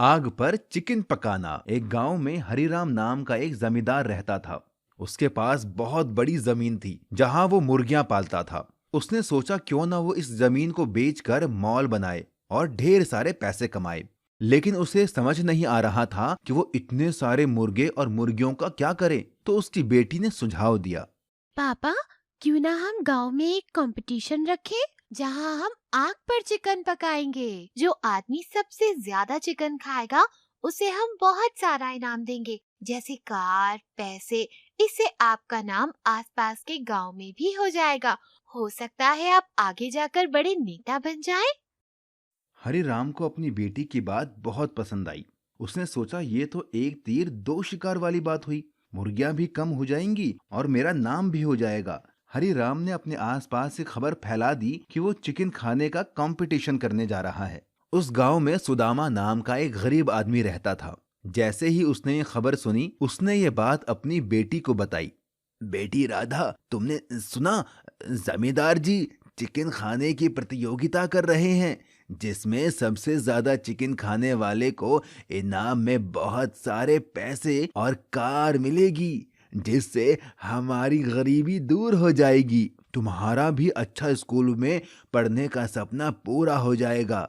आग पर चिकन पकाना। एक गांव में हरिराम नाम का एक जमींदार रहता था। उसके पास बहुत बड़ी जमीन थी जहां वो मुर्गियां पालता था। उसने सोचा क्यों ना वो इस जमीन को बेचकर मॉल बनाए और ढेर सारे पैसे कमाए। लेकिन उसे समझ नहीं आ रहा था कि वो इतने सारे मुर्गे और मुर्गियों का क्या करे। तो उसकी बेटी ने सुझाव दिया। पापा, क्यों ना हम गांव में एक कंपटीशन रखें जहां हम आग पर चिकन पकाएंगे। जो आदमी सबसे ज्यादा चिकन खाएगा उसे हम बहुत सारा इनाम देंगे, जैसे कार, पैसे। इससे आपका नाम आसपास के गांव में भी हो जाएगा। हो सकता है आप आगे जाकर बड़े नेता बन जाएं। हरिराम को अपनी बेटी की बात बहुत पसंद आई। उसने सोचा ये तो एक तीर दो शिकार वाली बात हुई। मुर्गियां भी कम हो जाएंगी और मेरा नाम भी हो जाएगा। हरिराम ने अपने आसपास से खबर फैला दी कि वो चिकन खाने का कंपटीशन करने जा रहा है। उस गांव में सुदामा नाम का एक गरीब आदमी रहता था। जैसे ही उसने ये खबर सुनी, उसने ये बात अपनी बेटी को बताई। बेटी राधा, तुमने सुना? जमींदार जी चिकन खाने की प्रतियोगिता कर रहे हैं, जिसमें सबसे ज्यादा चिकन खाने वाले को इनाम में बहुत सारे पैसे और कार मिलेगी, जिससे हमारी गरीबी दूर हो जाएगी। तुम्हारा भी अच्छा स्कूल में पढ़ने का सपना पूरा हो जाएगा।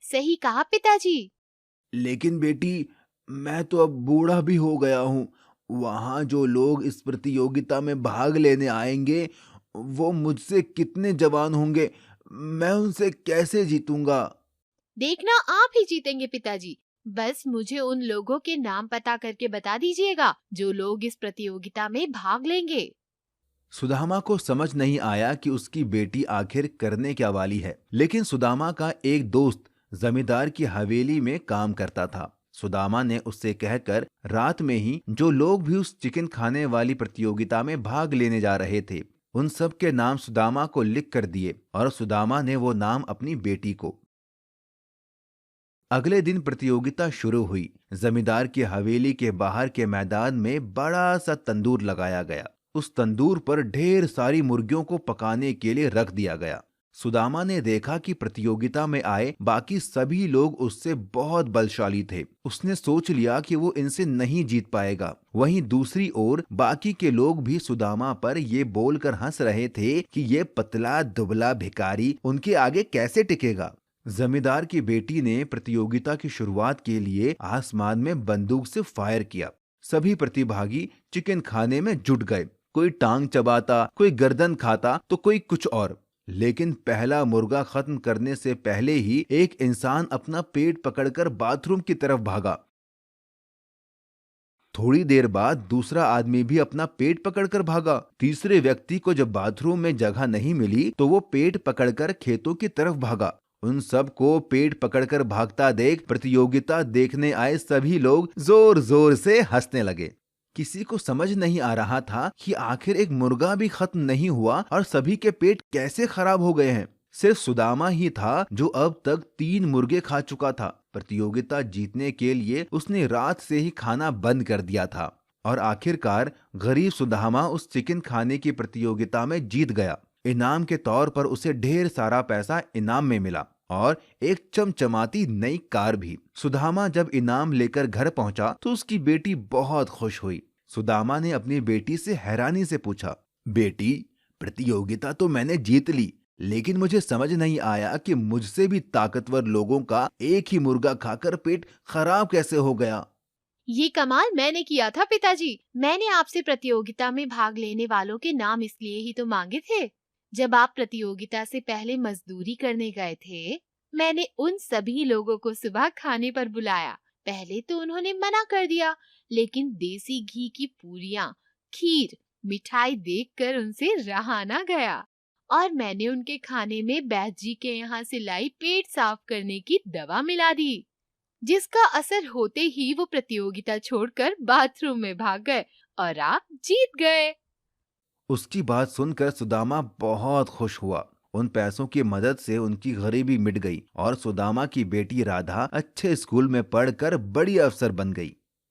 सही कहा पिताजी। लेकिन बेटी, मैं तो अब बूढ़ा भी हो गया हूँ। वहाँ जो लोग इस प्रतियोगिता में भाग लेने आएंगे, वो मुझसे कितने जवान होंगे। मैं उनसे कैसे जीतूंगा? देखना, आप ही जीतेंगे पिताजी। बस मुझे उन लोगों के नाम पता करके बता दीजिएगा जो लोग इस प्रतियोगिता में भाग लेंगे। सुदामा को समझ नहीं आया कि उसकी बेटी आखिर करने क्या वाली है। लेकिन सुदामा का एक दोस्त जमींदार की हवेली में काम करता था। सुदामा ने उससे कहकर रात में ही जो लोग भी उस चिकन खाने वाली प्रतियोगिता में भाग लेने जा रहे थे, उन सब के नाम सुदामा को लिख कर दिए और सुदामा ने वो नाम अपनी बेटी को। अगले दिन प्रतियोगिता शुरू हुई। जमींदार की हवेली के बाहर के मैदान में बड़ा सा तंदूर लगाया गया। उस तंदूर पर ढेर सारी मुर्गियों को पकाने के लिए रख दिया गया। सुदामा ने देखा कि प्रतियोगिता में आए बाकी सभी लोग उससे बहुत बलशाली थे। उसने सोच लिया कि वो इनसे नहीं जीत पाएगा। वहीं दूसरी ओर बाकी के लोग भी सुदामा पर ये बोलकर हंस रहे थे कि ये पतला दुबला भिखारी उनके आगे कैसे टिकेगा। जमींदार की बेटी ने प्रतियोगिता की शुरुआत के लिए आसमान में बंदूक से फायर किया। सभी प्रतिभागी चिकन खाने में जुट गए। कोई टांग चबाता, कोई गर्दन खाता, तो कोई कुछ और। लेकिन पहला मुर्गा खत्म करने से पहले ही एक इंसान अपना पेट पकड़कर बाथरूम की तरफ भागा। थोड़ी देर बाद दूसरा आदमी भी अपना पेट पकड़कर भागा। तीसरे व्यक्ति को जब बाथरूम में जगह नहीं मिली तो वो पेट पकड़कर खेतों की तरफ भागा। उन सब को पेट पकड़कर भागता देख प्रतियोगिता देखने आए सभी लोग जोर जोर से हंसने लगे। किसी को समझ नहीं आ रहा था कि आखिर एक मुर्गा भी खत्म नहीं हुआ और सभी के पेट कैसे खराब हो गए हैं। सिर्फ सुदामा ही था जो अब तक 3 मुर्गे खा चुका था। प्रतियोगिता जीतने के लिए उसने रात से ही खाना बंद कर दिया था और आखिरकार गरीब सुदामा उस चिकन खाने की प्रतियोगिता में जीत गया। इनाम के तौर पर उसे ढेर सारा पैसा इनाम में मिला और एक चमचमाती नई कार भी। सुदामा जब इनाम लेकर घर पहुंचा तो उसकी बेटी बहुत खुश हुई। सुदामा ने अपनी बेटी से हैरानी से पूछा, बेटी, प्रतियोगिता तो मैंने जीत ली, लेकिन मुझे समझ नहीं आया कि मुझसे भी ताकतवर लोगों का एक ही मुर्गा खाकर पेट खराब कैसे हो गया। ये कमाल मैंने किया था पिताजी। मैंने आपसे प्रतियोगिता में भाग लेने वालों के नाम इसलिए ही तो मांगे थे। जब आप प्रतियोगिता से पहले मजदूरी करने गए थे, मैंने उन सभी लोगों को सुबह खाने पर बुलाया। पहले तो उन्होंने मना कर दिया, लेकिन देसी घी की पूरियां, खीर, मिठाई देखकर उनसे रहा ना गया और मैंने उनके खाने में बैद जी के यहाँ से लाई पेट साफ करने की दवा मिला दी, जिसका असर होते ही वो प्रतियोगिता छोड़कर बाथरूम में भाग गए और आप जीत गए। उसकी बात सुनकर सुदामा बहुत खुश हुआ। उन पैसों की मदद से उनकी गरीबी मिट गई और सुदामा की बेटी राधा अच्छे स्कूल में पढ़कर बड़ी अफसर बन गई।